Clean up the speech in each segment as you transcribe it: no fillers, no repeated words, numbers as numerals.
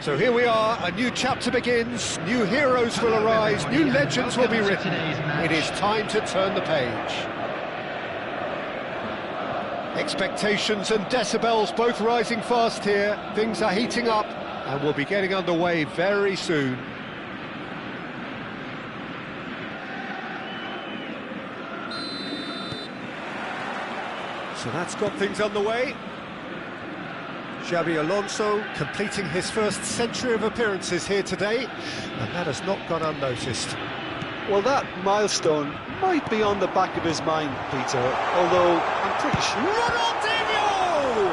So here we are, a new chapter begins, new heroes will arise, new legends will be written. It is time to turn the page. Expectations and decibels both rising fast here. Things are heating up and we'll be getting underway very soon. So that's got things underway. Xabi Alonso completing his first century of appearances here today, and that has not gone unnoticed. Well, that milestone might be on the back of his mind, Peter, although I'm pretty sure... Ronaldinho!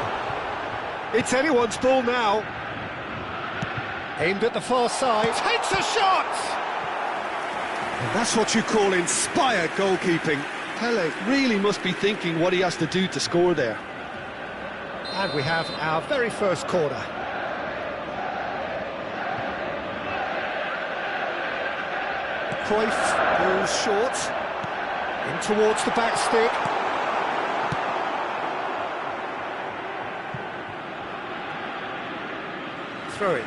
It's anyone's ball now. Aimed at the far side, takes a shot! And that's what you call inspired goalkeeping. Pele really must be thinking what he has to do to score there. And we have our very first corner. Cruyff goes short, in towards the back stick. Throw it.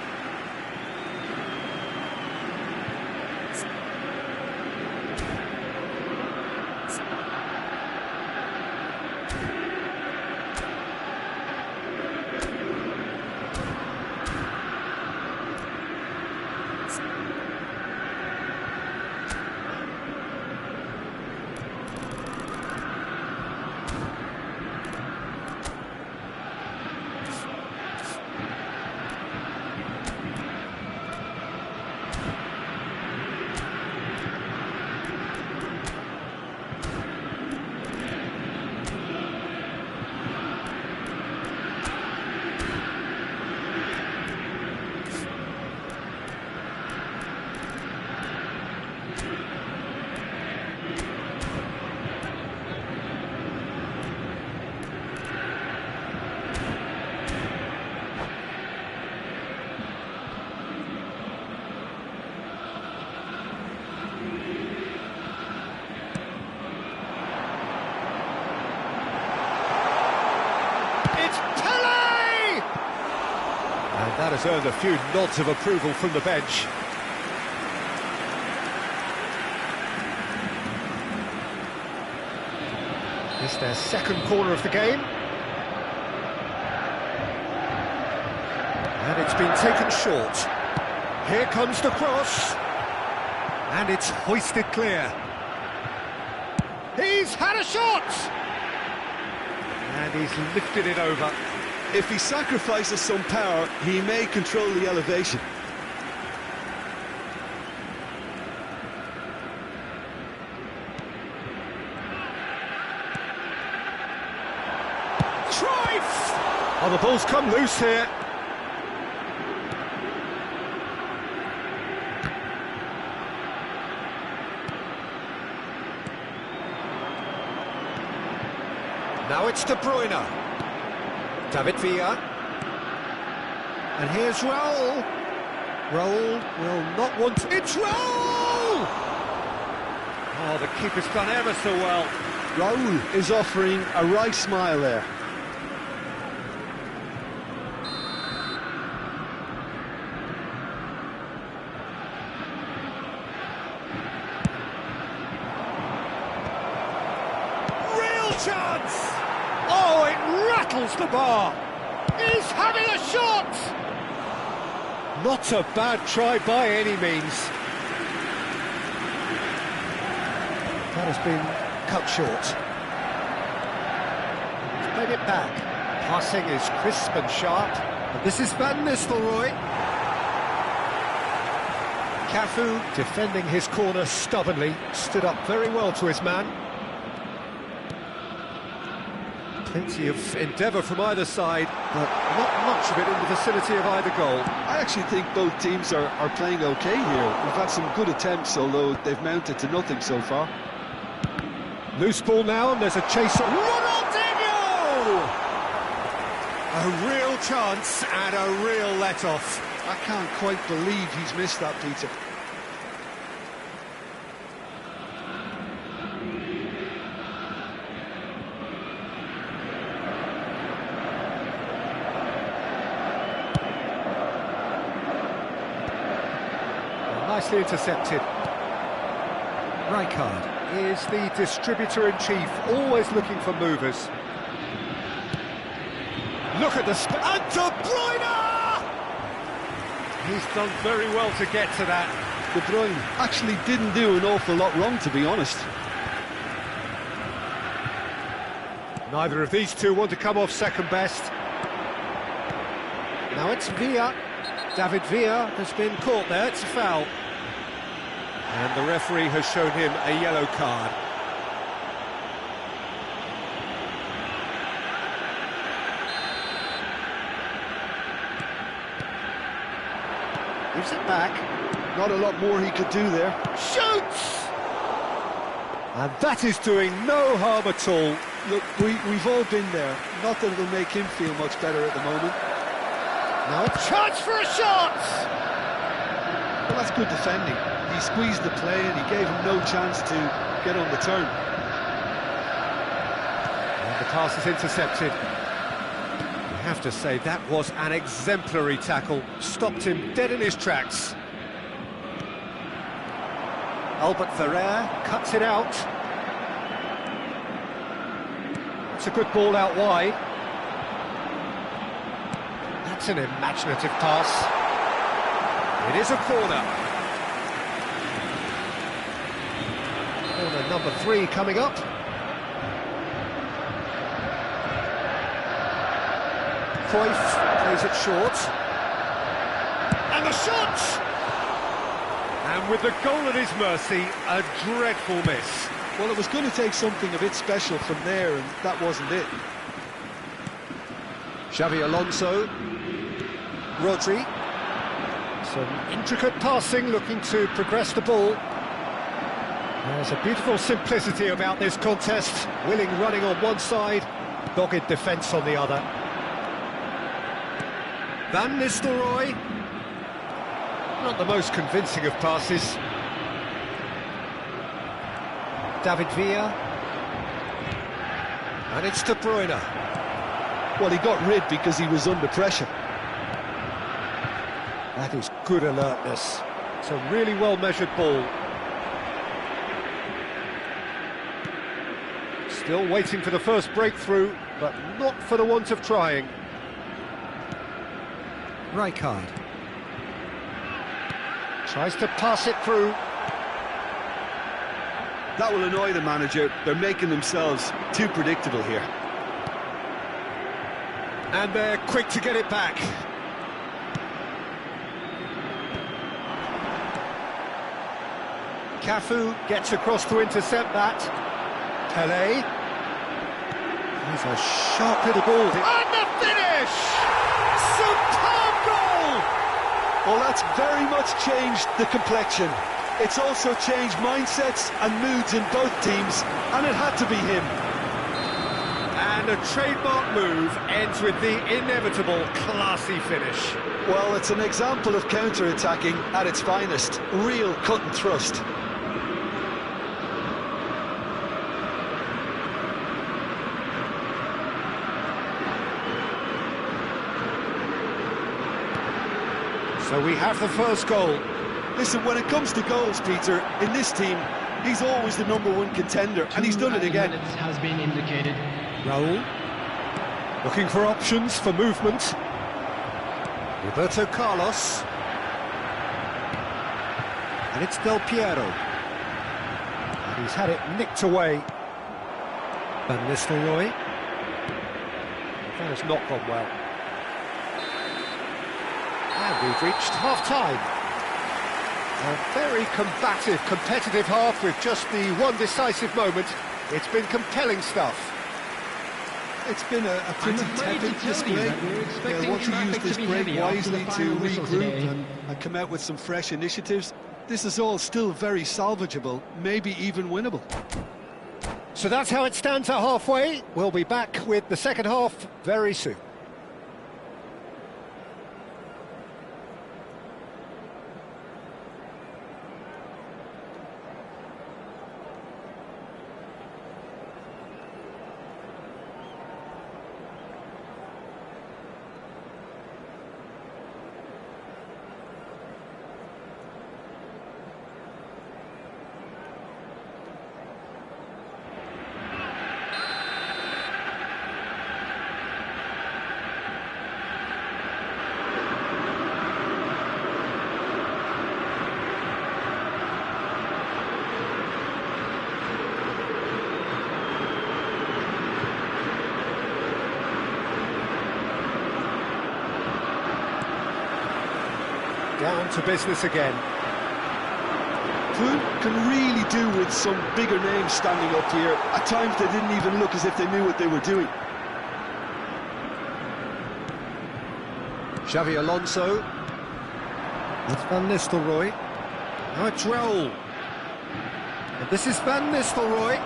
And that has earned a few nods of approval from the bench. It's their second corner of the game. And it's been taken short. Here comes the cross. And it's hoisted clear. He's had a shot! And he's lifted it over. If he sacrifices some power, he may control the elevation. Cruyff! Oh, the ball's come loose here. Now it's De Bruyne. David Villa. And here's Raul. Raul will not want to... It's Raul! Oh, the keeper's done ever so well. Raul is offering a right smile there. Real chance! Oh, it rattles the bar. He's having a shot! Not a bad try by any means. That has been cut short. He's played it back. Passing is crisp and sharp. And this is Van Nistelrooy. Cafu, defending his corner stubbornly, stood up very well to his man. Plenty of endeavour from either side, but not much of it in the vicinity of either goal. I actually think both teams are playing okay here. We've had some good attempts, although they've mounted to nothing so far. Loose ball now, and there's a chase on... Ronaldinho! A real chance and a real let-off. I can't quite believe he's missed that, Peter. Nicely intercepted. Rijkaard is the distributor-in-chief, always looking for movers. Look at the... And De Bruyne! He's done very well to get to that. De Bruyne actually didn't do an awful lot wrong, to be honest. Neither of these two want to come off second best. Now it's Villa. David Villa has been caught there, it's a foul. And the referee has shown him a yellow card. Gives it back. Not a lot more he could do there. Shoots! And that is doing no harm at all. Look, we've all been there. Not that it'll make him feel much better at the moment. Now a chance for a shot! Well, that's good defending. He squeezed the play and he gave him no chance to get on the turn. And the pass is intercepted. I have to say, that was an exemplary tackle. Stopped him dead in his tracks. Albert Ferrer cuts it out. It's a good ball out wide. That's an imaginative pass. It is a corner. Corner number 3 coming up. Cruyff plays it short. And the shot! And with the goal at his mercy, a dreadful miss. Well, it was going to take something a bit special from there, and that wasn't it. Xavi Alonso. Rodri. Some intricate passing, looking to progress the ball. There's a beautiful simplicity about this contest. Willing running on one side, dogged defence on the other. Van Nistelrooy. Not the most convincing of passes. David Villa. And it's De Bruyne. Well, he got rid because he was under pressure. That is good alertness. It's a really well-measured ball. Still waiting for the first breakthrough, but not for the want of trying. Rijkaard. Tries to pass it through. That will annoy the manager. They're making themselves too predictable here. And they're quick to get it back. Cafu gets across to intercept that. Pelé. He's a sharp little ball. And the finish! Superb goal! Well, that's very much changed the complexion. It's also changed mindsets and moods in both teams, and it had to be him. And a trademark move ends with the inevitable classy finish. Well, it's an example of counter-attacking at its finest. Real cut and thrust. So we have the first goal. Listen, when it comes to goals, Peter, in this team, he's always the #1 contender, and he's done it again. Has been indicated. Raul, looking for options for movement. Roberto Carlos. And it's Del Piero. And he's had it nicked away. Van Nistelrooy. That has not gone well. And we've reached half-time. A very combative, competitive half with just the one decisive moment. It's been compelling stuff. It's been a pretty tepid display. They want to use this break wisely to regroup and come out with some fresh initiatives. This is all still very salvageable, maybe even winnable. So that's how it stands at halfway. We'll be back with the second half very soon. Down to business again. Can really do with some bigger names standing up here. At times they didn't even look as if they knew what they were doing. Xavi Alonso. That's Van Nistelrooy. Now it's Raul. And this is Van Nistelrooy.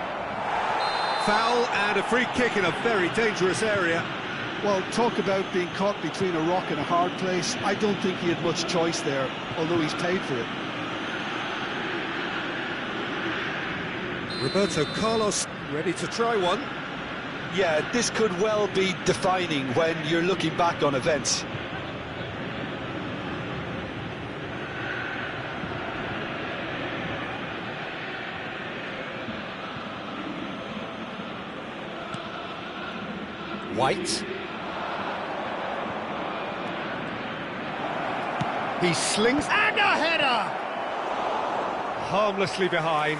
Foul and a free kick in a very dangerous area. Well, talk about being caught between a rock and a hard place. I don't think he had much choice there, although he's paid for it. Roberto Carlos ready to try one. Yeah, this could well be defining when you're looking back on events. White. He slings and a header! Harmlessly behind.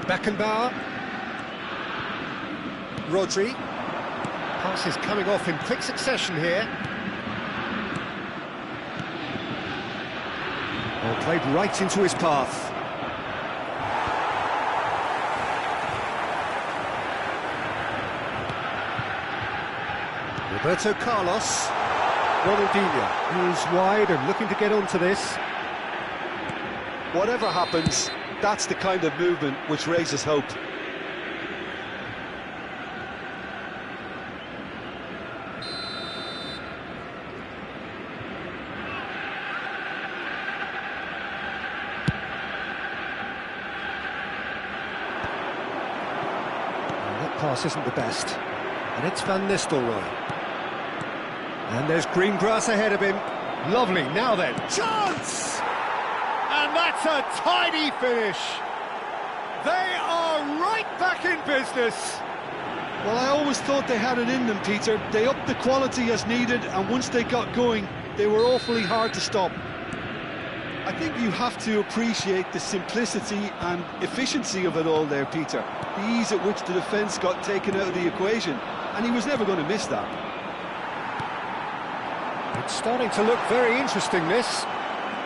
Beckenbauer. Rodri. Passes coming off in quick succession here. Well, played right into his path. Roberto Carlos. Ronaldinho, who's wide and looking to get onto this. Whatever happens, that's the kind of movement which raises hope. Pass isn't the best, and it's Van Nistelrooy, and there's green grass ahead of him. Lovely. Now then, chance, and that's a tidy finish. They are right back in business. Well, I always thought they had it in them, Peter. They upped the quality as needed, and once they got going, they were awfully hard to stop. I think you have to appreciate the simplicity and efficiency of it all there, Peter. The ease at which the defence got taken out of the equation, and he was never going to miss that. It's starting to look very interesting, this.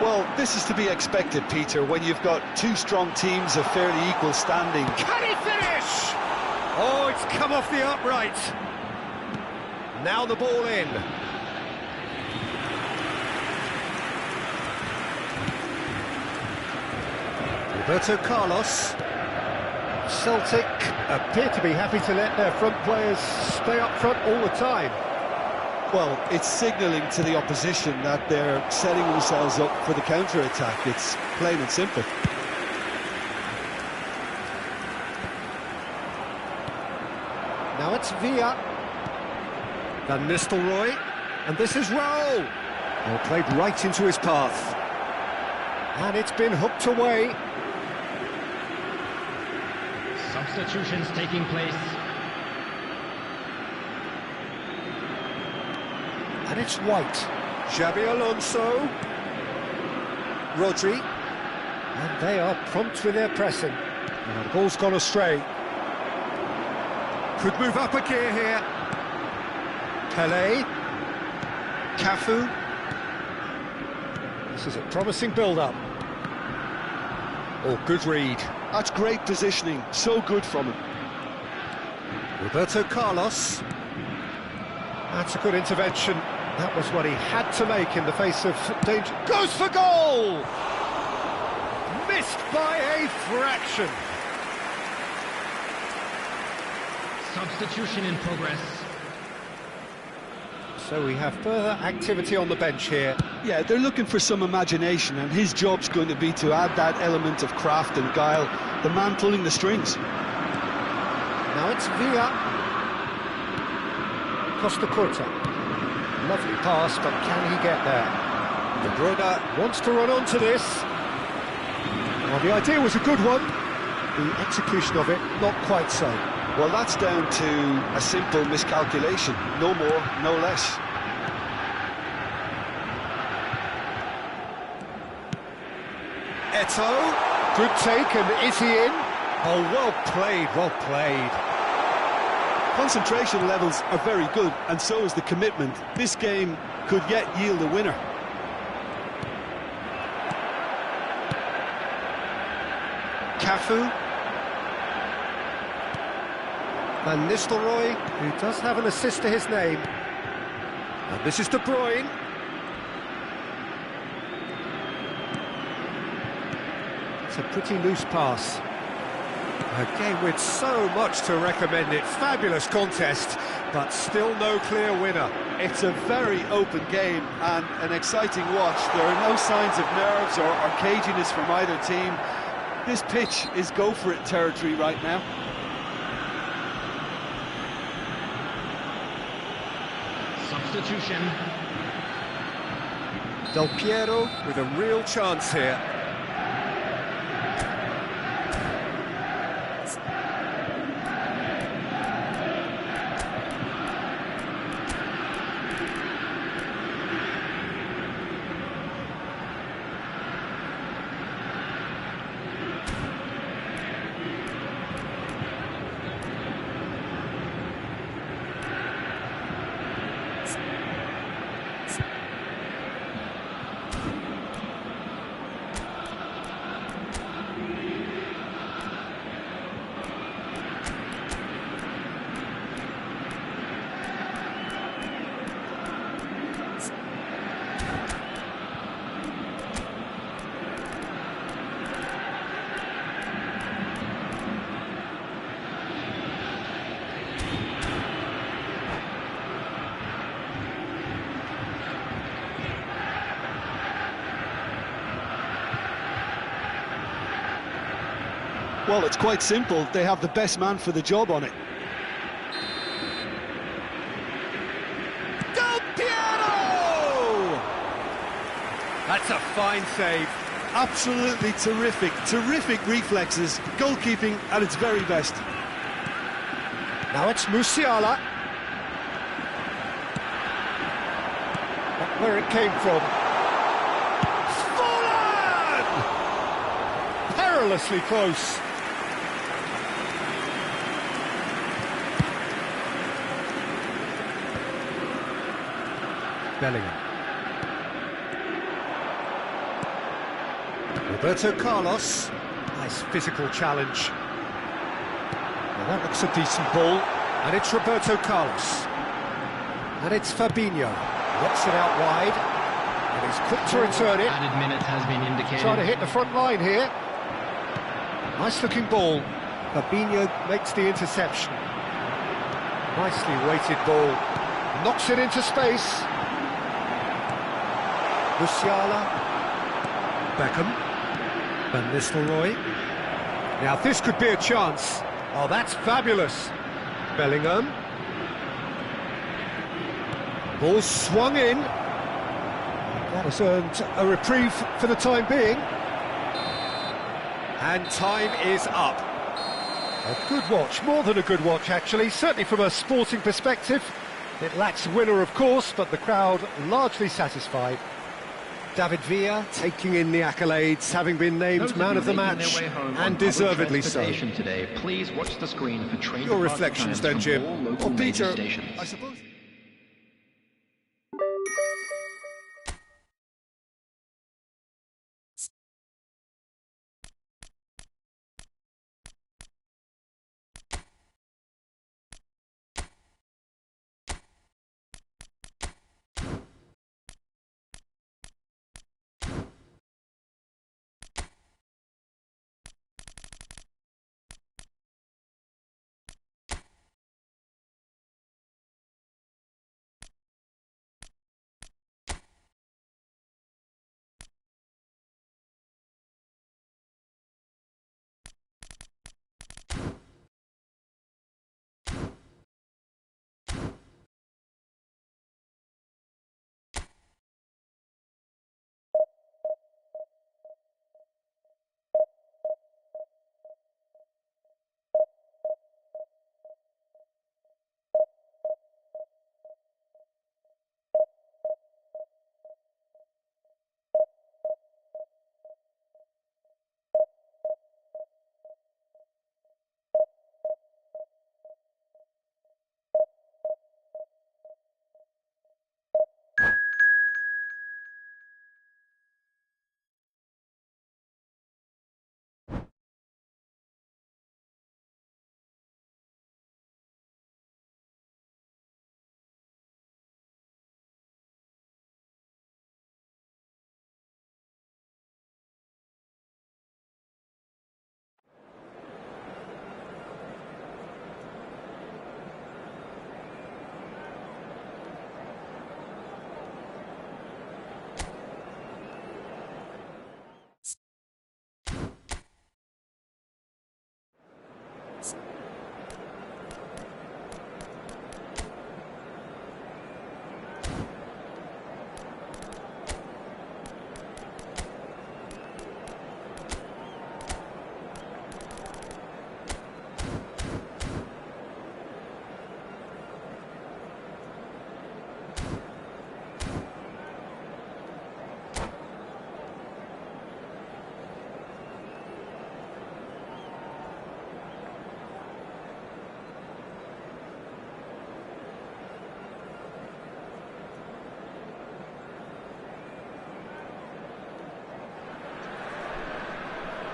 Well, this is to be expected, Peter, when you've got two strong teams of fairly equal standing. Can he finish? Oh, it's come off the upright. Now the ball in. Roberto Carlos. Celtic appear to be happy to let their front players stay up front all the time. Well, it's signalling to the opposition that they're setting themselves up for the counter-attack. It's plain and simple. Now it's Villa. Van Nistelrooy. And this is Raul. Well, played right into his path. And it's been hooked away. Substitutions taking place. And it's White. Xavi Alonso. Rodri. And they are prompt with their pressing. Now the ball's gone astray. Could move up a gear here. Pelé. Cafu. This is a promising build-up. Oh, good read. That's great positioning. So good from him. Roberto Carlos. That's a good intervention. That was what he had to make in the face of danger. Goes for goal! Missed by a fraction. Substitution in progress. So we have further activity on the bench here. Yeah, they're looking for some imagination, and his job's going to be to add that element of craft and guile, the man pulling the strings. Now it's Villa. Costa Curta. Lovely pass, but can he get there? De Bruyne wants to run onto this. Well, the idea was a good one. The execution of it, not quite so. Well, that's down to a simple miscalculation. No more, no less. toe. Good take, and is he in? Oh, well played, well played. Concentration levels are very good, and so is the commitment. This game could yet yield a winner. Cafu. Van Nistelrooy, who does have an assist to his name. And this is De Bruyne. It's a pretty loose pass. A game with so much to recommend it. Fabulous contest, but still no clear winner. It's a very open game and an exciting watch. There are no signs of nerves or caginess from either team. This pitch is go-for-it territory right now. Substitution. Del Piero with a real chance here. Well, it's quite simple. They have the best man for the job on it. Del Piero! That's a fine save. Absolutely terrific. Terrific reflexes. Goalkeeping at its very best. Now it's Musiala. Not where it came from. Fallen! Perilously close. Bellingham. Roberto Carlos. Nice physical challenge. Well, that looks a decent ball. And it's Roberto Carlos. And it's Fabinho. Knocks it out wide. And he's quick to return it. Added minute has been indicated. Trying to hit the front line here. Nice looking ball. Fabinho makes the interception. Nicely weighted ball. Knocks it into space. Musiala. Beckham. Van Nistelrooy. Now this could be a chance. Oh, that's fabulous. Bellingham. Ball swung in. That has earned a reprieve for the time being. And time is up. A good watch, more than a good watch actually, certainly from a sporting perspective. It lacks a winner of course, but the crowd largely satisfied. David Villa taking in the accolades, having been named man of the match, and deservedly so. Today, please watch the screen for train Your reflections then, Jim. Well, Peter, I suppose...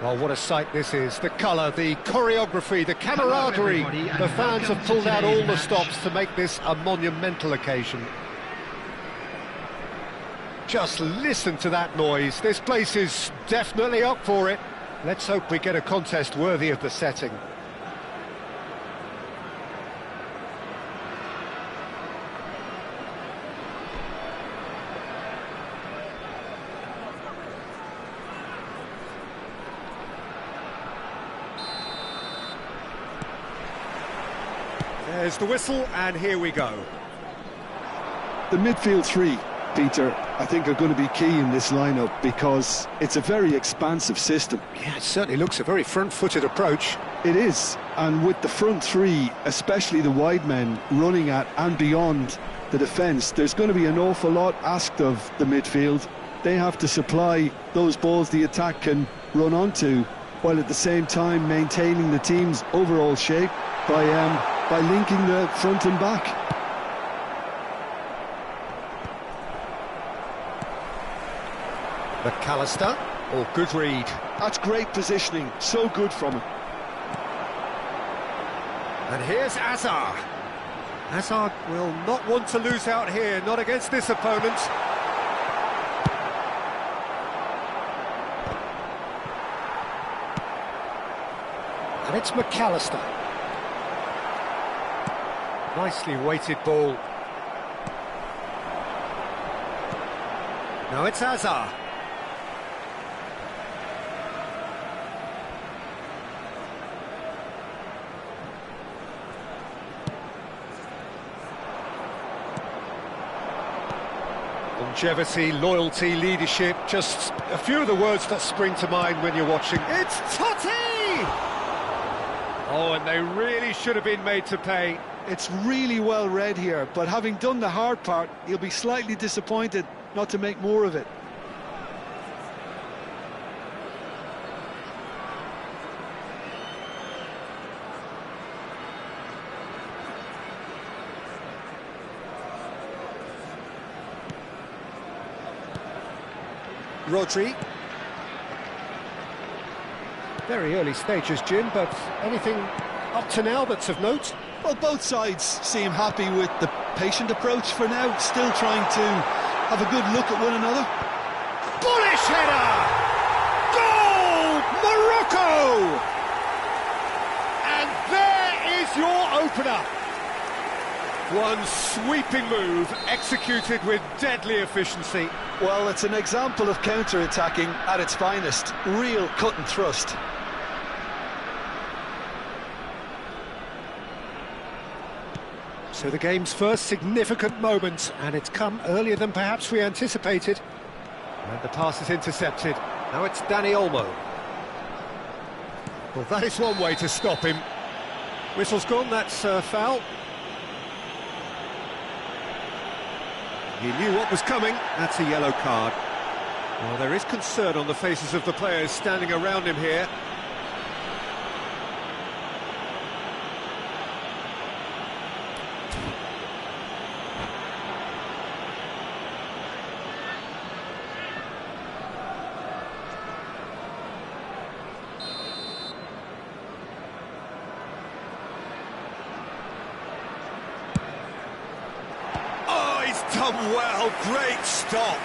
Well, what a sight this is. The colour, the choreography, the camaraderie. The fans have pulled out all the stops to make this a monumental occasion. Just listen to that noise. This place is definitely up for it. Let's hope we get a contest worthy of the setting. There's the whistle, and here we go. The midfield three, Peter, I think are going to be key in this lineup because it's a very expansive system. Yeah, it certainly looks a very front-footed approach. It is, and with the front three, especially the wide men running at and beyond the defence, there's going to be an awful lot asked of the midfield. They have to supply those balls the attack can run onto, while at the same time maintaining the team's overall shape by linking the front and back. McAllister, oh, good read. That's great positioning, so good from him. And here's Azar. Azar will not want to lose out here, not against this opponent. And it's McAllister. Nicely weighted ball. Now it's Azar. Longevity, loyalty, leadership, just a few of the words that spring to mind when you're watching. It's Totti! Oh, and they really should have been made to pay. It's really well read here, but having done the hard part, he'll be slightly disappointed not to make more of it. Rodri. Very early stages, Jim, but anything up to now that's of note? Well, both sides seem happy with the patient approach for now, still trying to have a good look at one another. Bullish header! Goal! Morocco! And there is your opener. One sweeping move, executed with deadly efficiency. Well, it's an example of counter-attacking at its finest. Real cut and thrust. So the game's first significant moment, and it's come earlier than perhaps we anticipated. And the pass is intercepted. Now it's Dani Olmo. Well, that is one way to stop him. Whistle's gone, that's foul. He knew what was coming. That's a yellow card. Well, there is concern on the faces of the players standing around him here. Done well, great stop.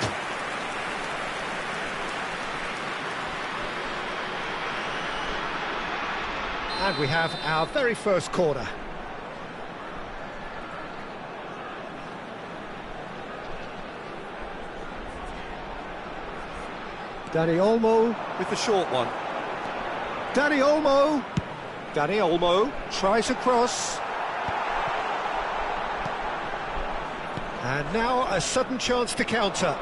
And we have our very first corner. Dani Olmo with the short one. Dani Olmo. Dani Olmo tries a cross. And now a sudden chance to counter.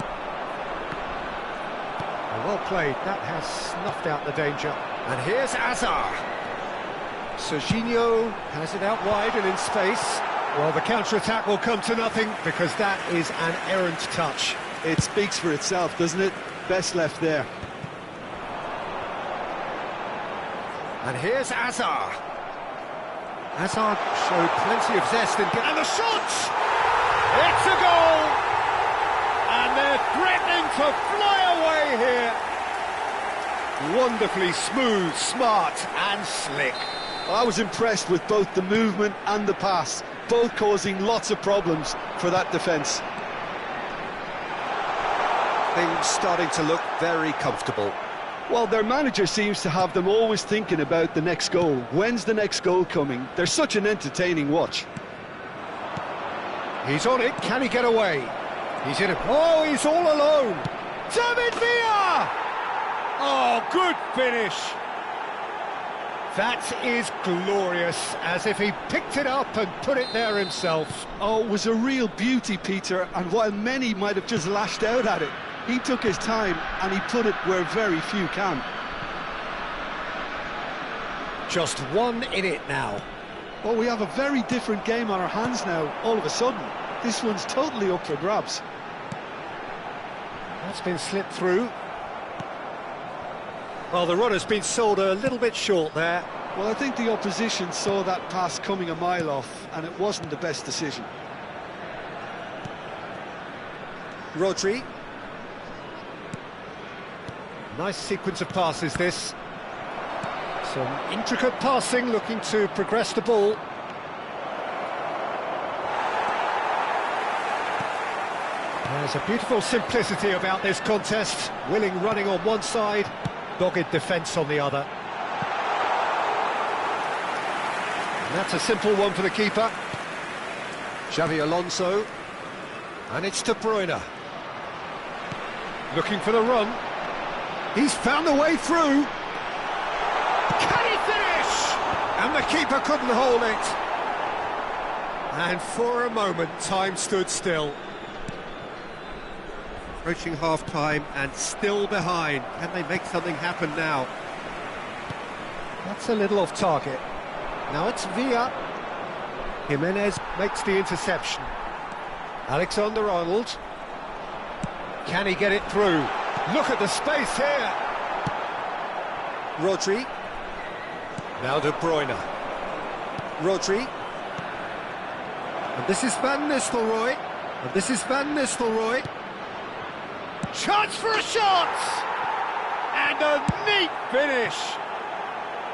Well played, that has snuffed out the danger. And here's Azar. Serginho has it out wide and in space. Well, the counter-attack will come to nothing because that is an errant touch. It speaks for itself, doesn't it? Best left there. And here's Azar. Azar showed plenty of zest in... And the shot! It's a goal! And they're threatening to fly away here. Wonderfully smooth, smart and slick. I was impressed with both the movement and the pass, both causing lots of problems for that defence. Things starting to look very comfortable. Well, their manager seems to have them always thinking about the next goal. When's the next goal coming? They're such an entertaining watch. He's on it, can he get away? He's in it. Oh, he's all alone. David Villa! Oh, good finish. That is glorious, as if he picked it up and put it there himself. Oh, it was a real beauty, Peter, and while many might have just lashed out at it, he took his time and he put it where very few can. Just one in it now. Well, we have a very different game on our hands now, all of a sudden. This one's totally up for grabs. That's been slipped through. Well, the runner's been sold a little bit short there. Well, I think the opposition saw that pass coming a mile off, and it wasn't the best decision. Rodri. Nice sequence of passes, this. Some intricate passing, looking to progress the ball. There's a beautiful simplicity about this contest. Willing running on one side, dogged defence on the other. And that's a simple one for the keeper. Xavi Alonso. And it's De Bruyne. Looking for the run. He's found a way through. Can he finish? And the keeper couldn't hold it. And for a moment, time stood still. Approaching half-time and still behind. Can they make something happen now? That's a little off target. Now it's Villa. Jimenez makes the interception. Alexander-Arnold. Can he get it through? Look at the space here. Rodri. Now De Bruyne. Rodri. And this is Van Nistelrooy. And this is Van Nistelrooy. Chance for a shot! And a neat finish.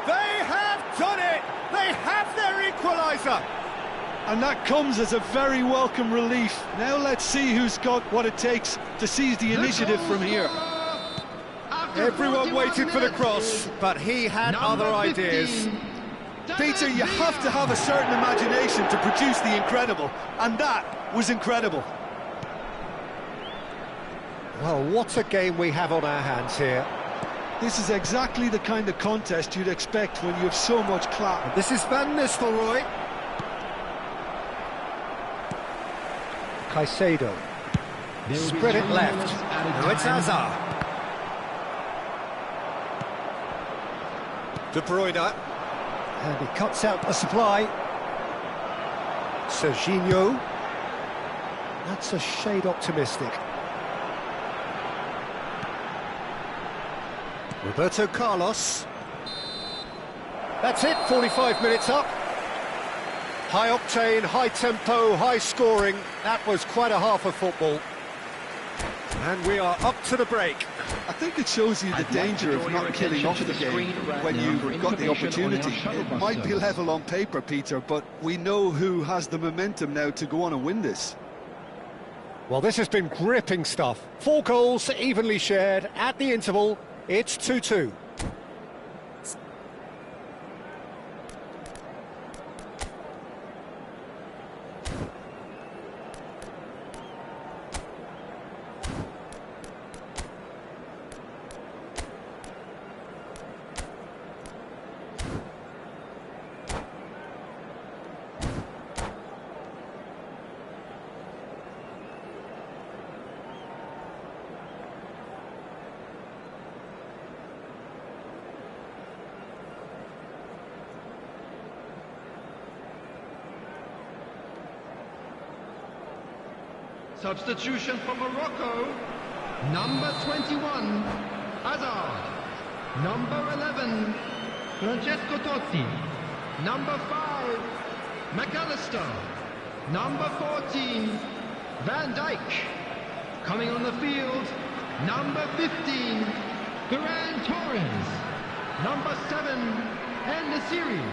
They have done it. They have their equaliser. And that comes as a very welcome relief. Now let's see who's got what it takes to seize the initiative from here. Everyone waited for the cross, but he had other ideas. Peter, you have to have a certain imagination to produce the incredible, and that was incredible. Well, what a game we have on our hands here. This is exactly the kind of contest you'd expect when you have so much class. And this is Van Nistelrooy. Caicedo. Spread it left. Now it's Hazard. De Bruyne. And he cuts out the supply. Serginho. That's a shade optimistic. Roberto Carlos. That's it, 45 minutes up. High octane, high tempo, high scoring. That was quite a half of football. And we are up to the break. I think it shows you the danger of not killing off the game when you've got the opportunity. It might be level on paper, Peter, but we know who has the momentum now to go on and win this. Well, this has been gripping stuff. 4 goals evenly shared at the interval. It's 2-2. Substitution for Morocco. Number 21, Hazard. Number 11, Francesco Totti. Number 5, McAllister. Number 14, Van Dijk. Coming on the field, number 15, Ferran Torres. Number 7, En-Nesyri.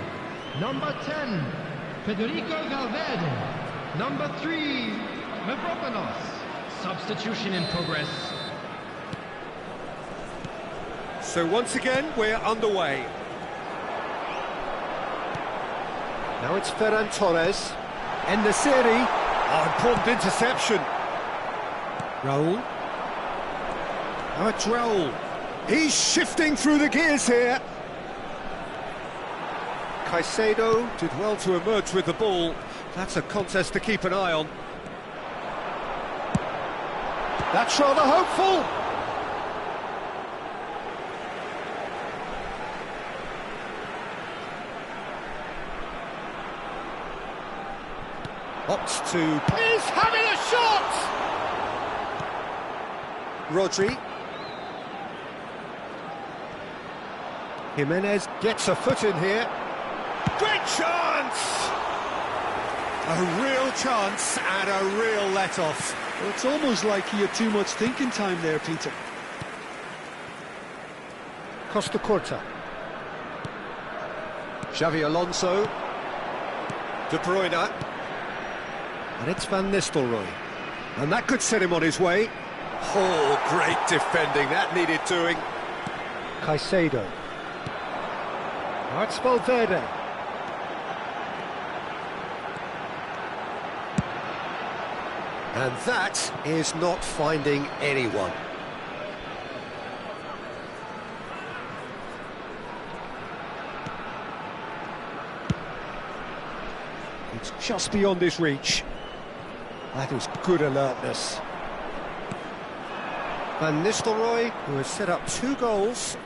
Number 10, Federico Valverde. Number 3, Mavropanos. Substitution in progress. So once again, we're underway. Now it's Ferran Torres. En-Nesyri. Oh, important interception. Raul. Now it's Raul. He's shifting through the gears here. Caicedo did well to emerge with the ball. That's a contest to keep an eye on. That's rather hopeful. Opts to... He's having a shot! Rodri. Jimenez gets a foot in here. Great chance! A real chance and a real let-off. Well, it's almost like he had too much thinking time there, Peter. Costa Curta. Xavi Alonso. De Bruyne. And it's Van Nistelrooy. And that could set him on his way. Oh, great defending. That needed doing. Caicedo. Now it's Valverde. And that is not finding anyone. It's just beyond his reach. That is good alertness. Van Nistelrooy, who has set up 2 goals.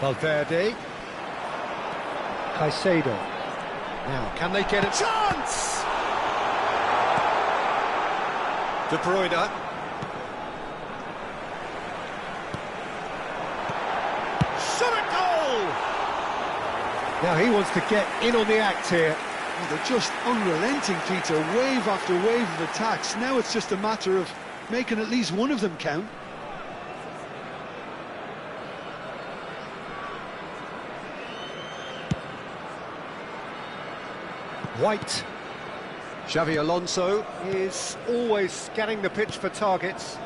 Valverde. Caicedo. Now, can they get a chance? De Bruyne. Shot at goal! Now he wants to get in on the act here. Well, they're just unrelenting, Peter. Wave after wave of attacks. Now it's just a matter of making at least one of them count. White. Xavi Alonso is always scanning the pitch for targets.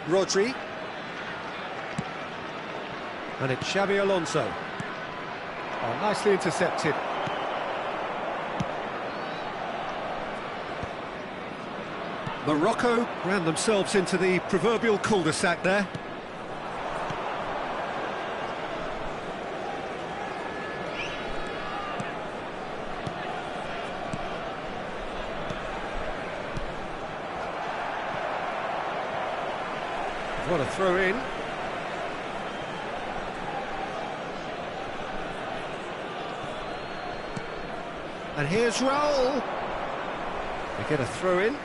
Rodri. And it's Xavi Alonso. Oh, nicely intercepted. Morocco ran themselves into the proverbial cul-de-sac there. What a throw in. And here's Raul. They get a throw in.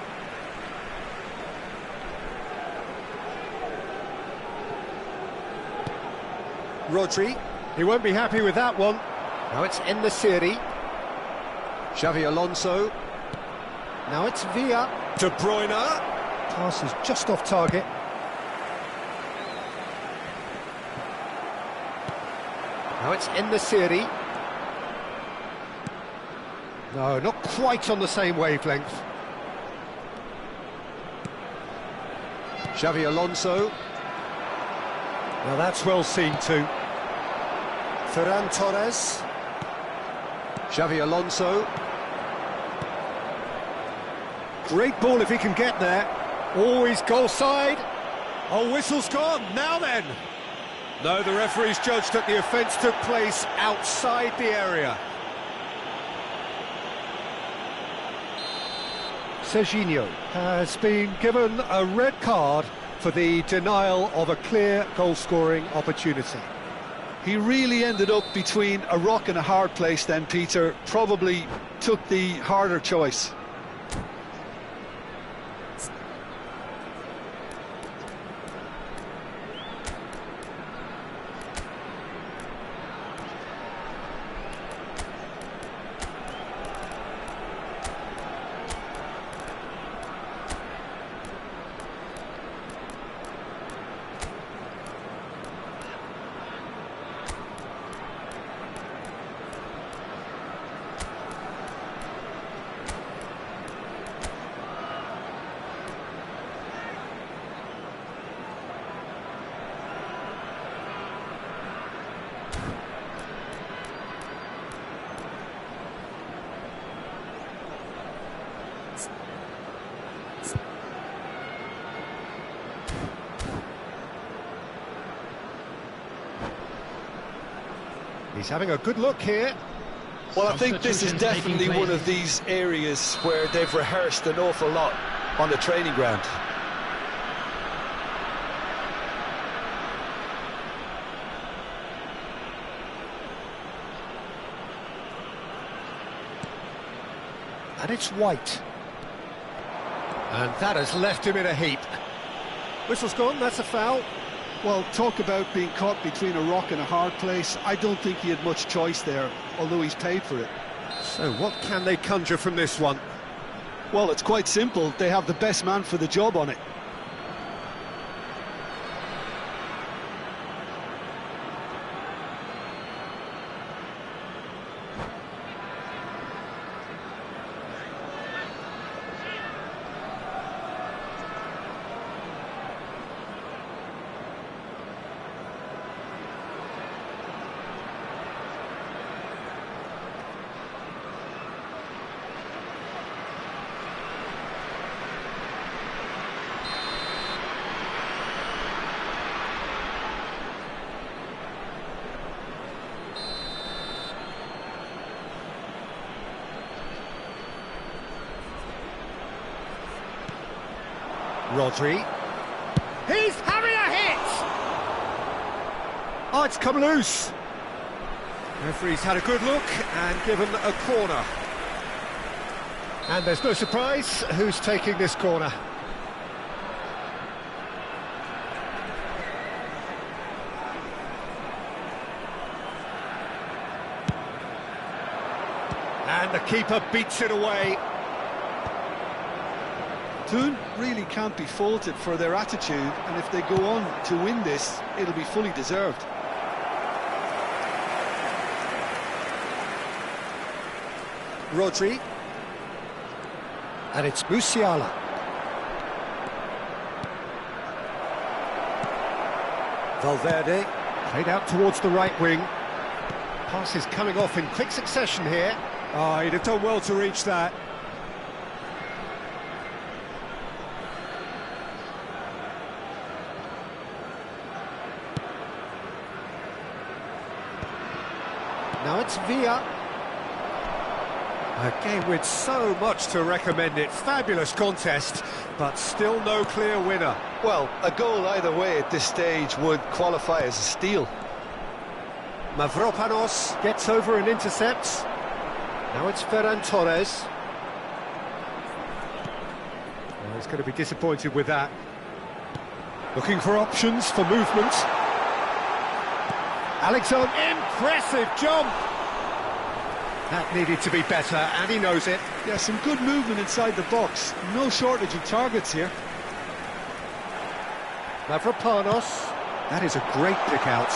Rodri. He won't be happy with that one. Now it's En-Nesyri. Xavi Alonso. Now it's Villa. De Bruyne. Pass is just off target. Now it's En-Nesyri. No, not quite on the same wavelength. Xavi Alonso. Now that's well seen too. Ferran Torres. Xavi Alonso. Great ball if he can get there. Always goal side. Oh, whistle's gone. Now then. No, the referee's judged that the offence took place outside the area. Serginho has been given a red card for the denial of a clear goal-scoring opportunity. He really ended up between a rock and a hard place then, Peter. Probably took the harder choice. He's having a good look here. Well, I think this is definitely one of these areas where they've rehearsed an awful lot on the training ground. And it's White. And that has left him in a heap. Whistle's gone, that's a foul. Well, talk about being caught between a rock and a hard place. I don't think he had much choice there, although he's paid for it. So what can they conjure from this one? Well, it's quite simple. They have the best man for the job on it. Rodri. He's having a hit! Oh, it's come loose. Referee's had a good look and given a corner. And there's no surprise who's taking this corner. And the keeper beats it away. Toon really can't be faulted for their attitude, and if they go on to win this, it'll be fully deserved. Rodri. And it's Musiala. Valverde, played out towards the right wing. Pass is coming off in quick succession here. Oh, he'd have done well to reach that. Now it's Villa. A game with so much to recommend it. Fabulous contest, but still no clear winner. Well, a goal either way at this stage would qualify as a steal. Mavropanos gets over and intercepts. Now it's Ferran Torres. Well, he's going to be disappointed with that. Looking for options for movement. Alexander, impressive jump! That needed to be better, and he knows it. Yeah, some good movement inside the box. No shortage of targets here. Mavropanos. That is a great pick out.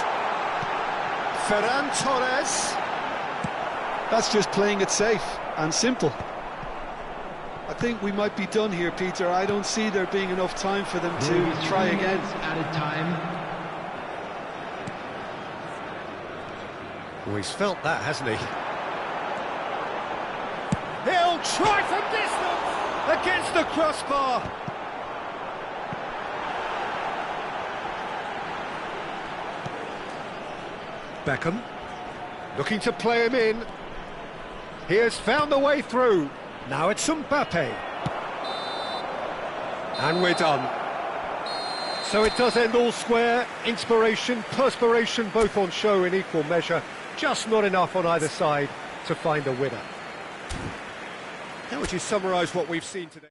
Ferran Torres. That's just playing it safe and simple. I think we might be done here, Peter. I don't see there being enough time for them to try again. Added time. Oh, he's felt that, hasn't he? He'll try from distance against the crossbar. Beckham looking to play him in. He has found the way through. Now it's Mbappe. And we're done. So it does end all square. Inspiration, perspiration, both on show in equal measure. Just not enough on either side to find a winner. How would you summarise what we've seen today?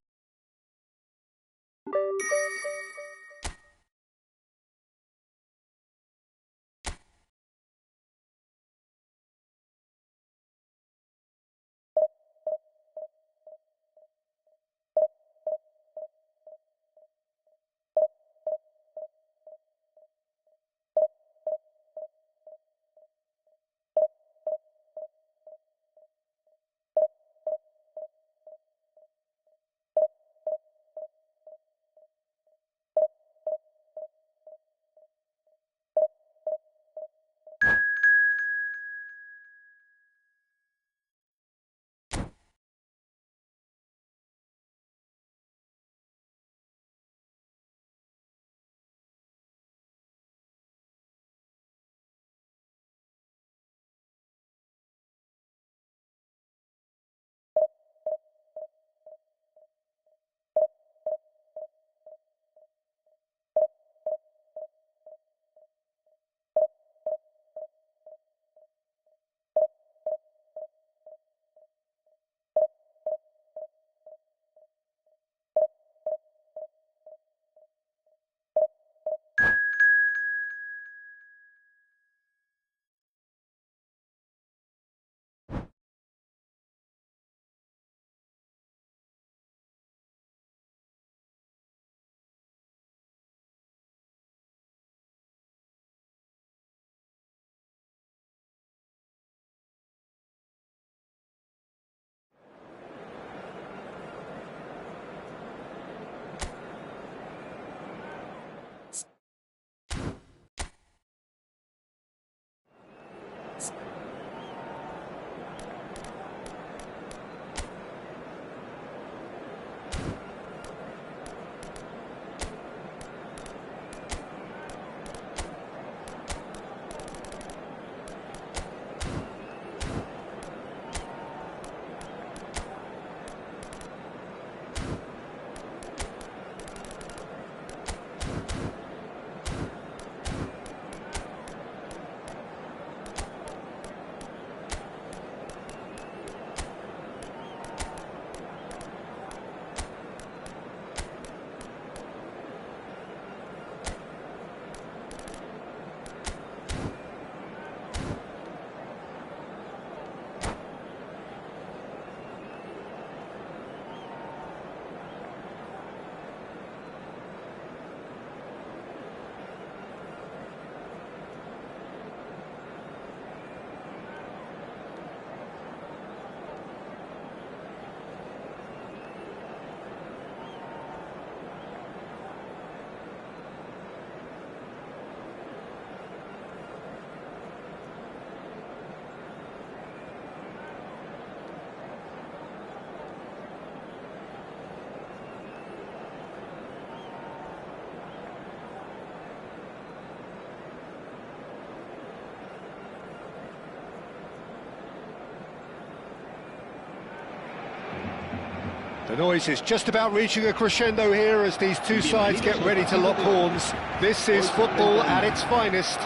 The noise is just about reaching a crescendo here as these two sides get ready to lock horns. This is football at its finest.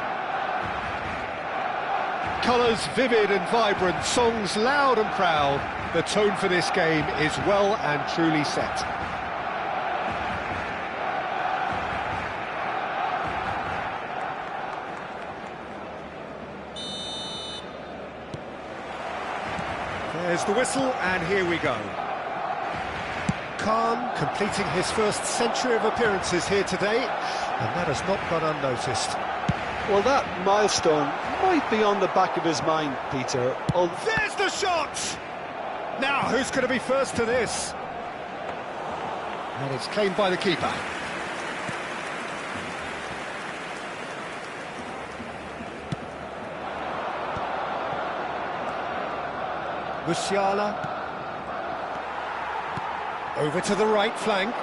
Colours vivid and vibrant, songs loud and proud. The tone for this game is well and truly set. There's the whistle, and here we go. Khan completing his first century of appearances here today, and that has not gone unnoticed. Well, that milestone might be on the back of his mind, Peter. There's the shot! Now, who's going to be first to this? And it's claimed by the keeper. Musiala. Over to the right flank.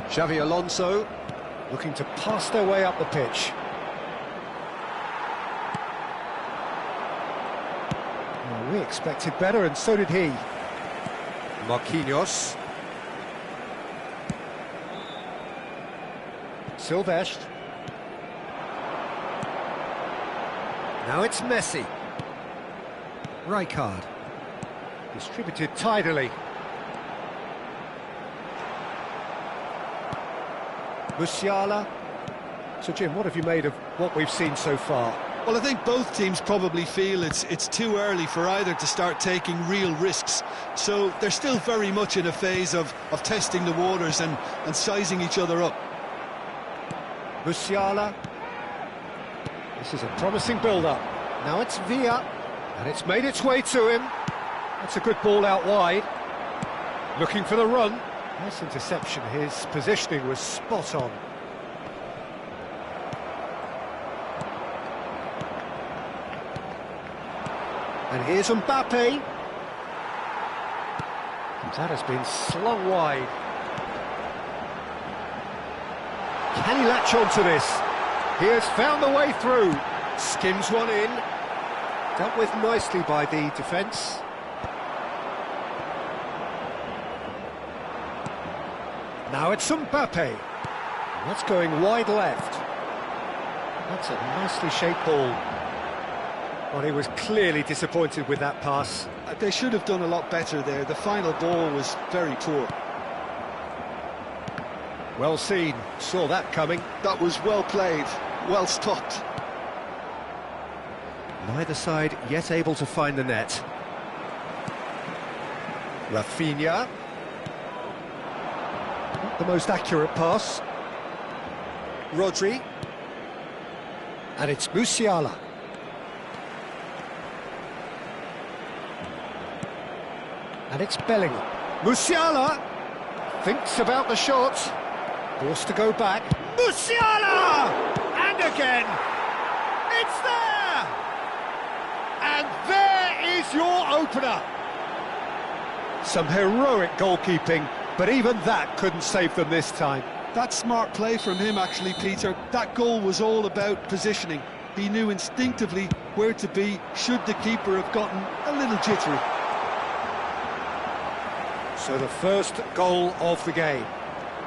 Xavi Alonso looking to pass their way up the pitch. Well, we expected better, and so did he. Marquinhos. Silvestre. Now it's Messi. Rijkaard. Distributed tidily. Musiala. So Jim, what have you made of what we've seen so far? Well, I think both teams probably feel it's too early for either to start taking real risks. So they're still very much in a phase of testing the waters and sizing each other up. Musiala. This is a promising build-up. Now it's Villa, and it's made its way to him. That's a good ball out wide. Looking for the run. Nice interception. His positioning was spot on. And here's Mbappe. And that has been slung wide. Can he latch on to this? He has found the way through. Skims one in. Dealt with nicely by the defence. Now it's Mbappe. That's going wide left. That's a nicely shaped ball. Well, he was clearly disappointed with that pass. They should have done a lot better there. The final ball was very poor. Well seen. Saw that coming. That was well played. Well stopped. Neither side yet able to find the net. Rafinha. Not the most accurate pass. Rodri. And it's Musiala. And it's Bellingham. Musiala thinks about the shot. Forced to go back. Musiala! And again! It's there! And there is your opener. Some heroic goalkeeping, but even that couldn't save them this time. That's smart play from him, actually, Peter. That goal was all about positioning. He knew instinctively where to be should the keeper have gotten a little jittery. So the first goal of the game.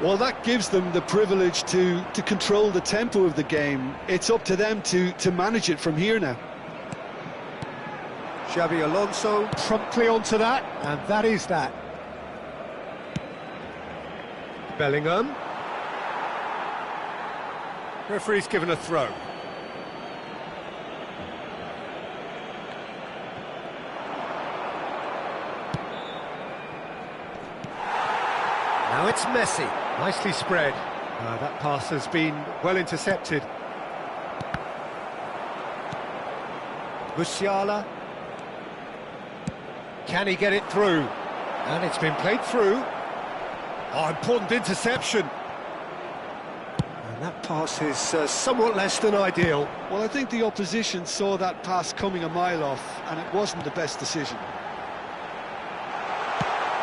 Well, that gives them the privilege to control the tempo of the game. It's up to them to manage it from here now. Xavi Alonso promptly onto that, and that is that. Bellingham. Referee's given a throw. Now it's Messi, nicely spread. That pass has been well intercepted. Musiala. Can he get it through? And it's been played through. Oh, important interception. And that pass is somewhat less than ideal. Well, I think the opposition saw that pass coming a mile off, and it wasn't the best decision.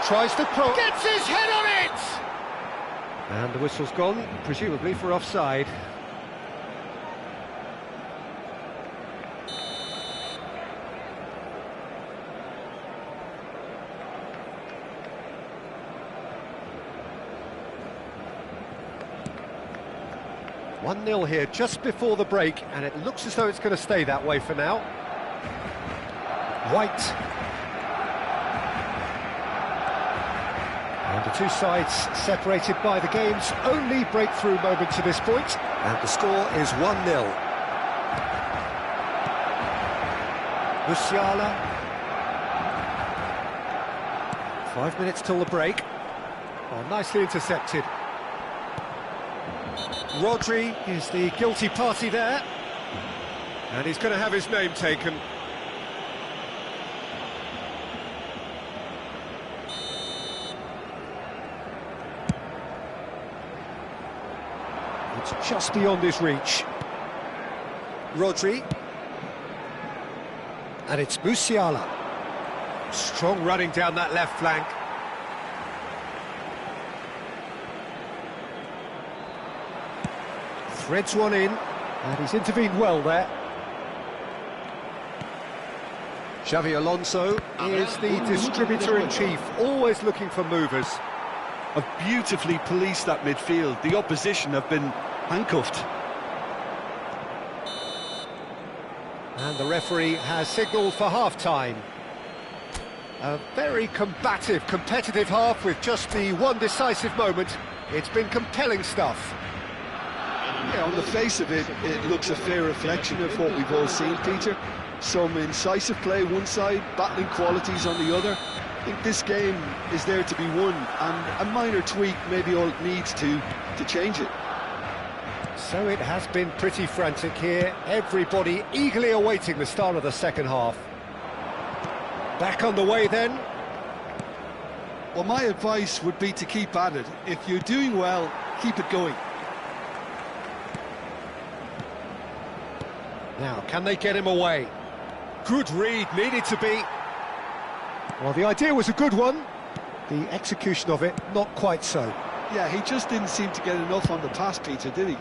Tries to pull. Gets his head on it! And the whistle's gone, presumably for offside. 1-0 here just before the break, and it looks as though it's going to stay that way for now. White. And the two sides separated by the game's only breakthrough moment to this point, and the score is 1-0. Musiala. 5 minutes till the break. Oh, nicely intercepted. Rodri is the guilty party there, and he's going to have his name taken. It's just beyond his reach. Rodri. And it's Musiala. Strong running down that left flank. Threads one in, and he's intervened well there. Xavi Alonso is the distributor-in-chief, always looking for movers. Have beautifully policed that midfield. The opposition have been handcuffed. And the referee has signalled for half-time. A very combative, competitive half with just the one decisive moment. It's been compelling stuff. Yeah, on the face of it, it looks a fair reflection of what we've all seen, Peter. Some incisive play one side, battling qualities on the other. I think this game is there to be won, and a minor tweak may be all it needs to change it. So it has been pretty frantic here. Everybody eagerly awaiting the start of the second half. Back on the way then. Well, my advice would be to keep at it. If you're doing well, keep it going. Now, can they get him away? Good read, needed to be. Well, the idea was a good one. The execution of it, not quite so. Yeah, he just didn't seem to get enough on the pass, Peter, did he?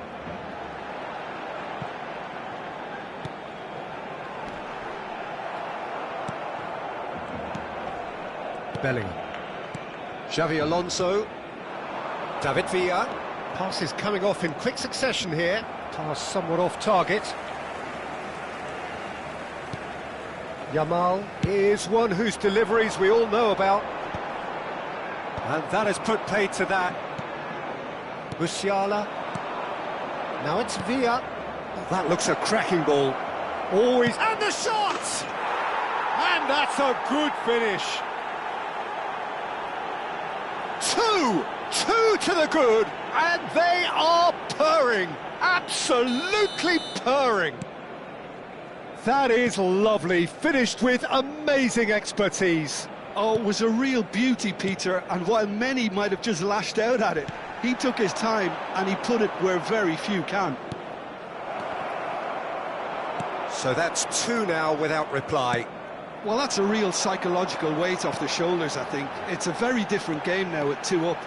Bellingham. Xavi Alonso. David Villa. Pass is coming off in quick succession here. Pass somewhat off target. Yamal is one whose deliveries we all know about. And that has put paid to that. Musiala. Now it's Villa. Oh, that looks a cracking ball. Always. And the shot! And that's a good finish. Two to the good, and they are purring, absolutely purring. That is lovely, finished with amazing expertise. Oh, it was a real beauty, Peter, and while many might have just lashed out at it, he took his time and he put it where very few can. So that's two now without reply. Well, that's a real psychological weight off the shoulders, I think. It's a very different game now at 2 up.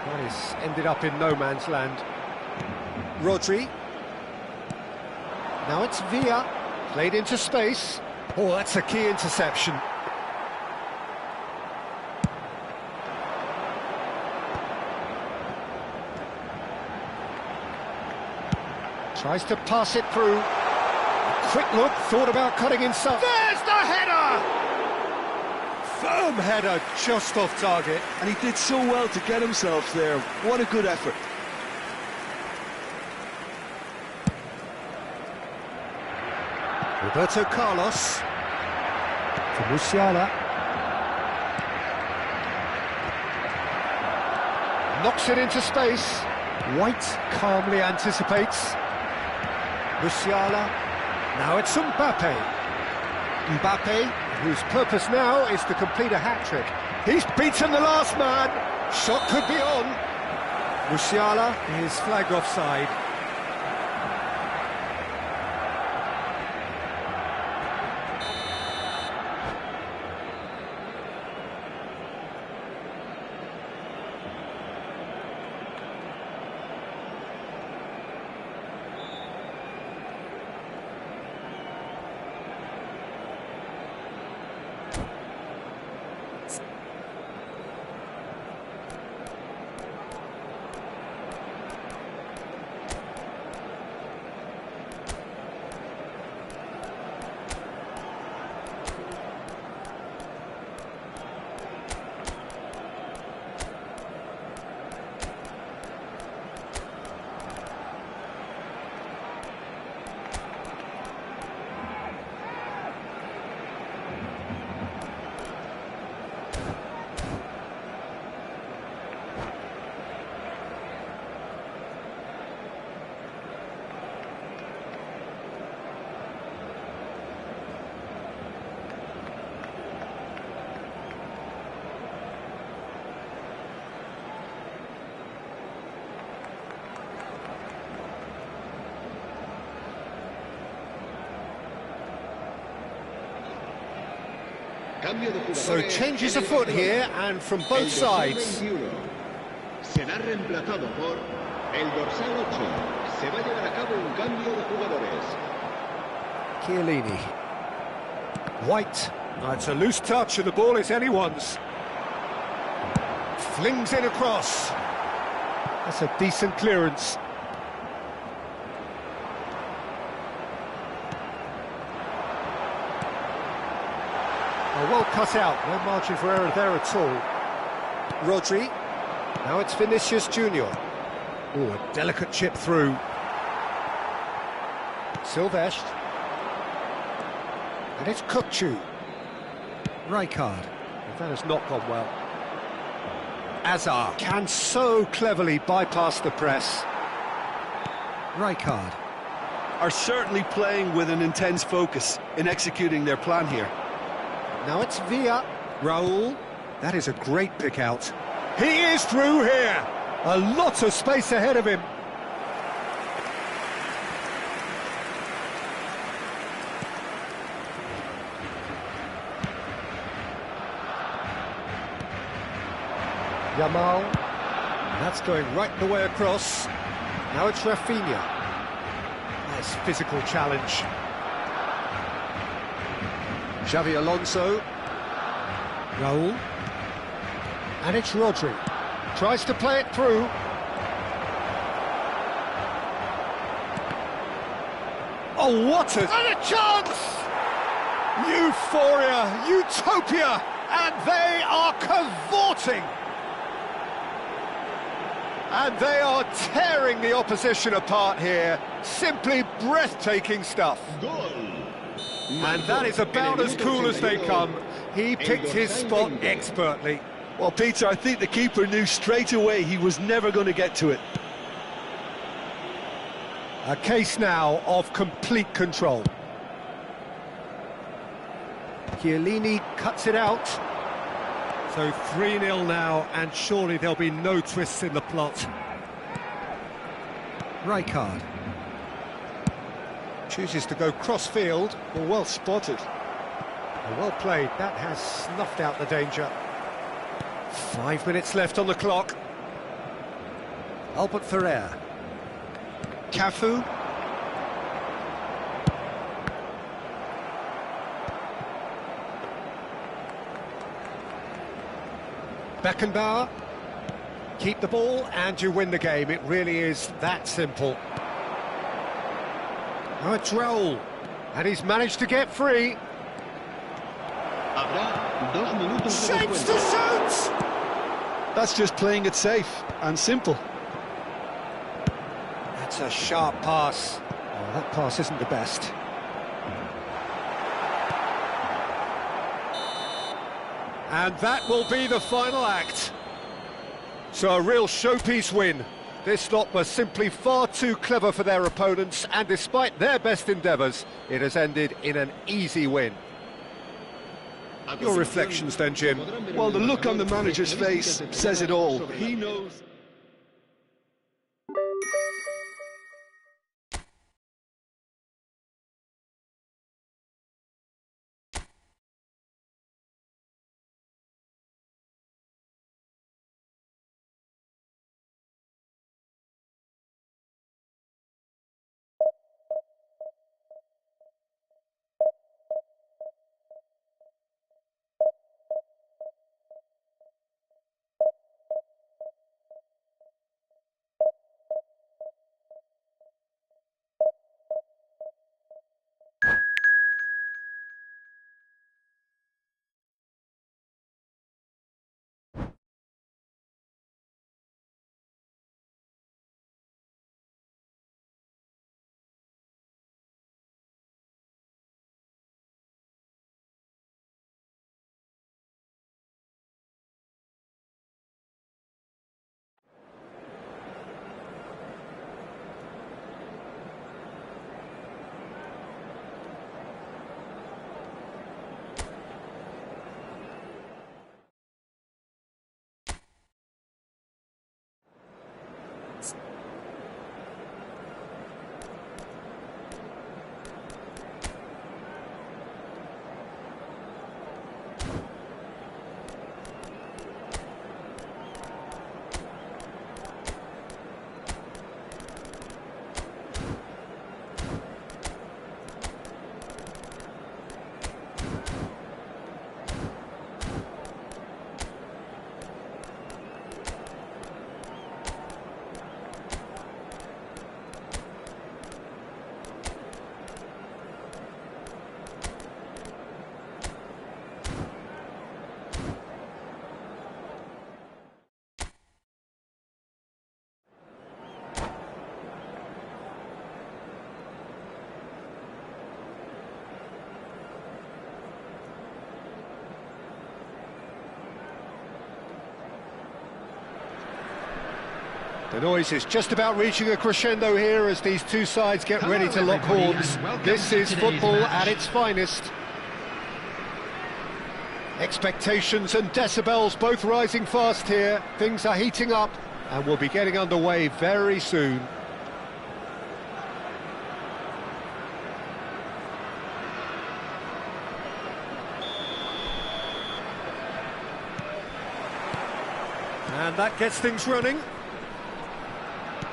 That is ended up in no man's land. Rodri. Now it's Villa, played into space. Oh, that's a key interception. Tries to pass it through. Quick look, thought about cutting inside. There's the header! Firm header, just off target. And he did so well to get himself there. What a good effort. Roberto Carlos. For Musiala. Knocks it into space. White calmly anticipates. Musiala. Now it's Mbappe. Mbappe, whose purpose now is to complete a hat-trick. He's beaten the last man. Shot could be on. Musiala is flagged offside. So changes afoot here, and from both sides. Será reemplazado por el dorsal 8. Se va a llevar a cabo un cambio de jugadores. Chiellini. White. Oh, it's a loose touch and the ball is anyone's. Flings in across. That's a decent clearance. Oh, well cut out, no margin for error there at all. Rodri. Now it's Vinicius Junior. Oh, a delicate chip through. Silvestre. And it's Kukcu. Rijkaard. That has not gone well. Azar can so cleverly bypass the press. Rijkaard. Are certainly playing with an intense focus in executing their plan here. Now it's Villa. Raul. That is a great pick out. He is through here. A lot of space ahead of him. Yamal. That's going right the way across. Now it's Rafinha. Nice physical challenge. Xavi Alonso. Raul. And it's Rodri. Tries to play it through. Oh, what a... And a chance! Euphoria, utopia, and they are cavorting. And they are tearing the opposition apart here. Simply breathtaking stuff. And that is about as cool as they come. He picked his spot expertly. Well, Peter, I think the keeper knew straight away he was never going to get to it. A case now of complete control. Chiellini cuts it out. So 3-0 now, and surely there'll be no twists in the plot. Rijkaard. Chooses to go cross-field. Well spotted. Well played. That has snuffed out the danger. 5 minutes left on the clock. Albert Ferrer. Cafu. Beckenbauer. Keep the ball and you win the game. It really is that simple. Now it's Raul. And he's managed to get free. Shapes to shoot! That's just playing it safe and simple. That's a sharp pass. Oh, that pass isn't the best. And that will be the final act. So a real showpiece win. This lot was simply far too clever for their opponents, and despite their best endeavours, it has ended in an easy win. Your reflections then, Jim? Well, the look on the manager's face says it all. He knows... The noise is just about reaching a crescendo here as these two sides get ready to lock horns. This is football at its finest. Expectations and decibels both rising fast here. Things are heating up and we'll be getting underway very soon. And that gets things running.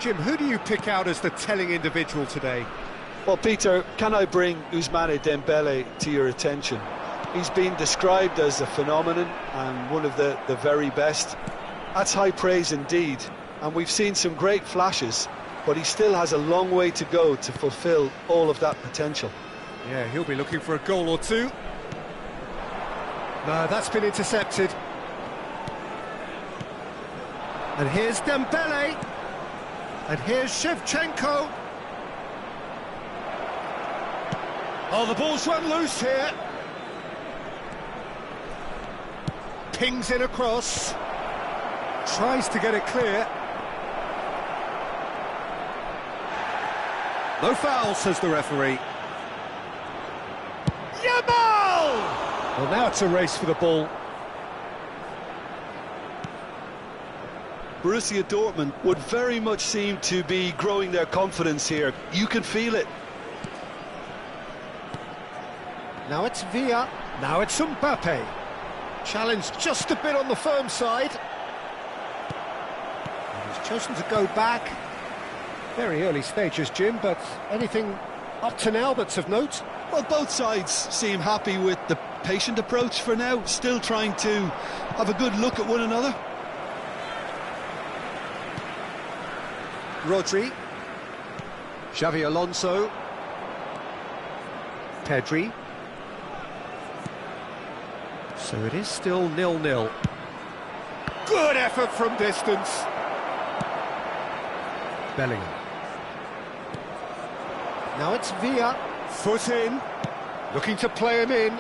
Jim, who do you pick out as the telling individual today? Well, Peter, can I bring Ousmane Dembele to your attention? He's been described as a phenomenon and one of the very best. That's high praise indeed, and we've seen some great flashes, but he still has a long way to go to fulfill all of that potential. Yeah, he'll be looking for a goal or two. No, that's been intercepted. And here's Dembele. And here's Shevchenko. Oh, the ball's run loose here. Pings it across. Tries to get it clear. No foul, says the referee. Yamal! Well, now it's a race for the ball. Borussia Dortmund would very much seem to be growing their confidence here. You can feel it. Now it's Villa. Now it's Mbappe. Challenged just a bit on the firm side. And he's chosen to go back. Very early stages, Jim, but anything up to now that's of note? Well, both sides seem happy with the patient approach for now, still trying to have a good look at one another. Rodri, Xavi Alonso, Pedri. So it is still 0-0. Good effort from distance. Bellingham. Now it's Villa, foot in, looking to play him in.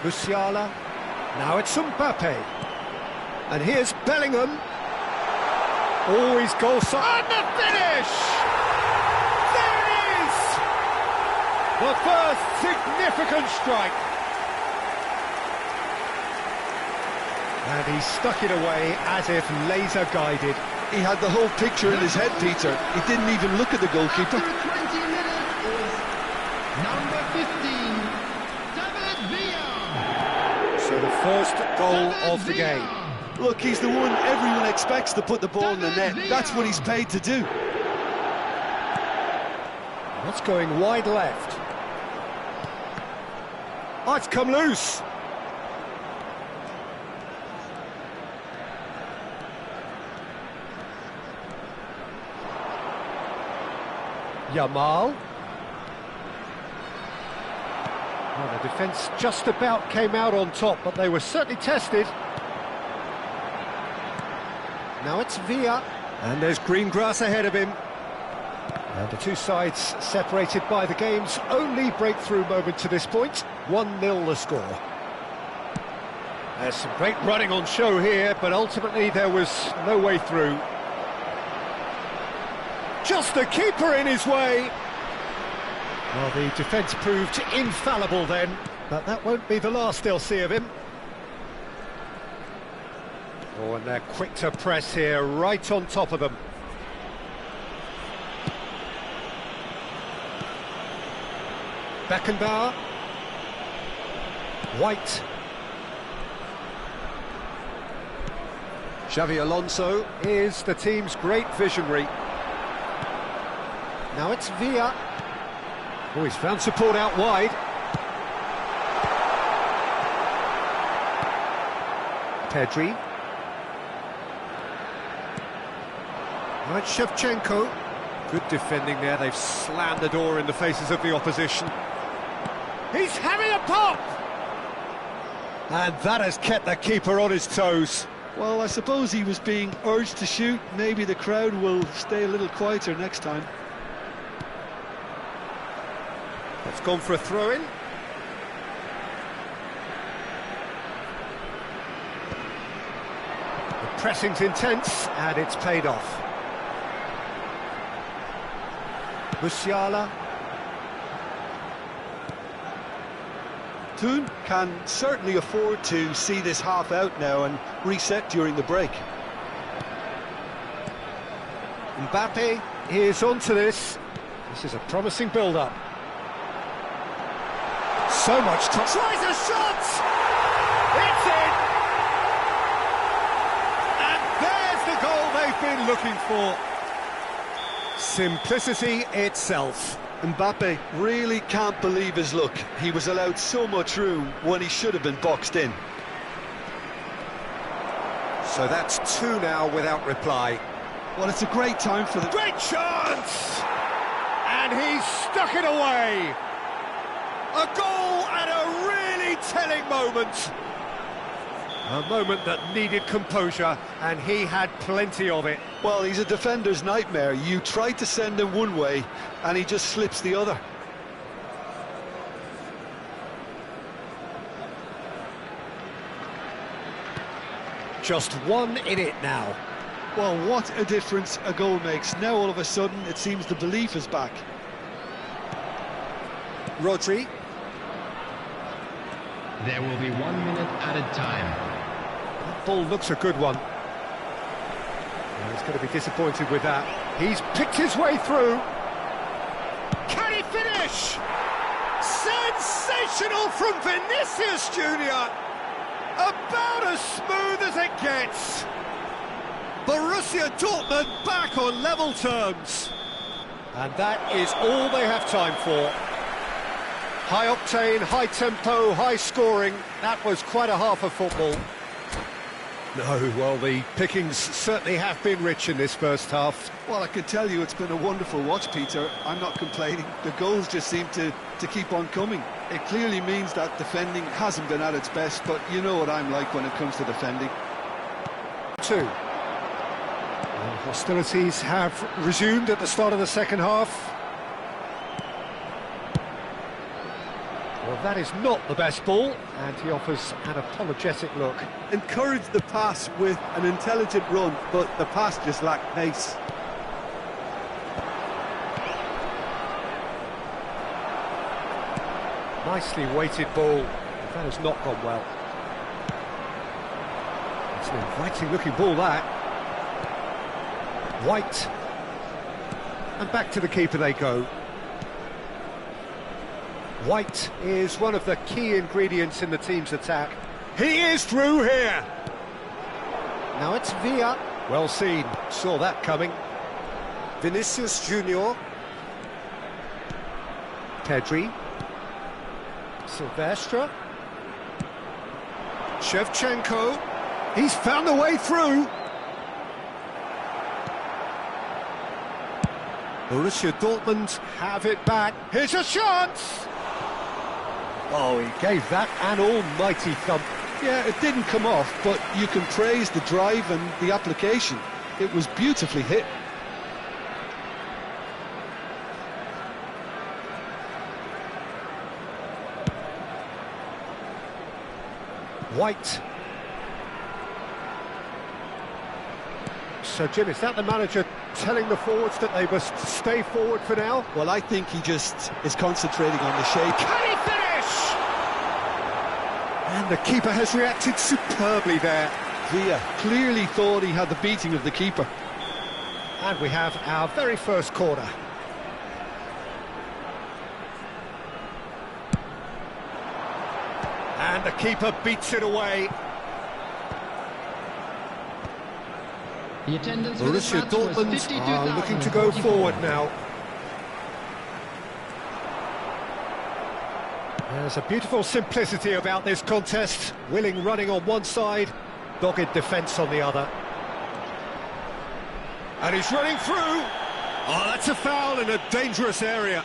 Musiala. Now it's Mbappe. And here's Bellingham. Always goal side. And the finish! There it is! The first significant strike. And he stuck it away as if laser guided. He had the whole picture in his head, Peter. He didn't even look at the goalkeeper. After 20 minutes is number 15, David Villa. So the first goal of the game. Look, he's the one everyone expects to put the ball in the net. That's what he's paid to do. That's going wide left. Oh, it's come loose. Yamal. Well, the defence just about came out on top, but they were certainly tested. Now it's Villa, and there's green grass ahead of him. And the two sides separated by the game's only breakthrough moment to this point. 1-0 the score. There's some great running on show here, but ultimately there was no way through. Just the keeper in his way. Well, the defence proved infallible then, but that won't be the last they'll see of him. Oh, and they're quick to press here, right on top of them. Beckenbauer. White. Xavi Alonso is the team's great visionary. Now it's Villa. Oh, he's found support out wide. Pedri. Now it's Shevchenko. Good defending there. They've slammed the door in the faces of the opposition. He's having a pop! And that has kept the keeper on his toes. Well, I suppose he was being urged to shoot. Maybe the crowd will stay a little quieter next time. It's gone for a throw-in. pressing's intense, and it's paid off. Musiala. Toon can certainly afford to see this half out now and reset during the break. Mbappe is onto this. This is a promising build-up. So much time. Tries a shot! It's in! And there's the goal they've been looking for. Simplicity itself. Mbappe really can't believe his luck. He was allowed so much room when he should have been boxed in. So that's 2 now without reply. Well, it's a great time for the... Great chance! And he's stuck it away! A goal at a really telling moment. A moment that needed composure, and he had plenty of it. Well, he's a defender's nightmare. You try to send him one way, and he just slips the other. Just 1 in it now. Well, what a difference a goal makes. Now, all of a sudden, it seems the belief is back. Rodri. There will be 1 minute added time. That ball looks a good one. Well, he's going to be disappointed with that. He's picked his way through. Can he finish? Sensational from Vinicius Junior. About as smooth as it gets. Borussia Dortmund back on level terms. And that is all they have time for. High octane, high tempo, high scoring. That was quite a half of football. No, well, the pickings certainly have been rich in this first half. Well, I can tell you it's been a wonderful watch, Peter. I'm not complaining. The goals just seem to keep on coming. It clearly means that defending hasn't been at its best, but you know what I'm like when it comes to defending. 2. And hostilities have resumed at the start of the second half. Well, that is not the best ball, and he offers an apologetic look. Encourage the pass with an intelligent run, but the pass just lacked pace. Nicely weighted ball. That has not gone well. It's an inviting looking ball, that. White. And back to the keeper they go. White is one of the key ingredients in the team's attack. He is through here! Now it's Villa. Well seen, saw that coming. Vinicius Junior. Pedri. Silvestre. Shevchenko. He's found a way through. Borussia Dortmund have it back. Here's a chance! Oh, he gave that an almighty thump. Yeah, it didn't come off, but you can praise the drive and the application. It was beautifully hit. White. So, Jim, is that the manager telling the forwards that they must stay forward for now? Well, I think he just is concentrating on the shape. Can he finish? And the keeper has reacted superbly there. Villa clearly thought he had the beating of the keeper. And we have our very first corner. And the keeper beats it away. The attendance for this Borussia match was Dortmund are looking to go 52,044. forward now. There's a beautiful simplicity about this contest. Willing running on one side, dogged defence on the other. And he's running through. Oh, that's a foul in a dangerous area.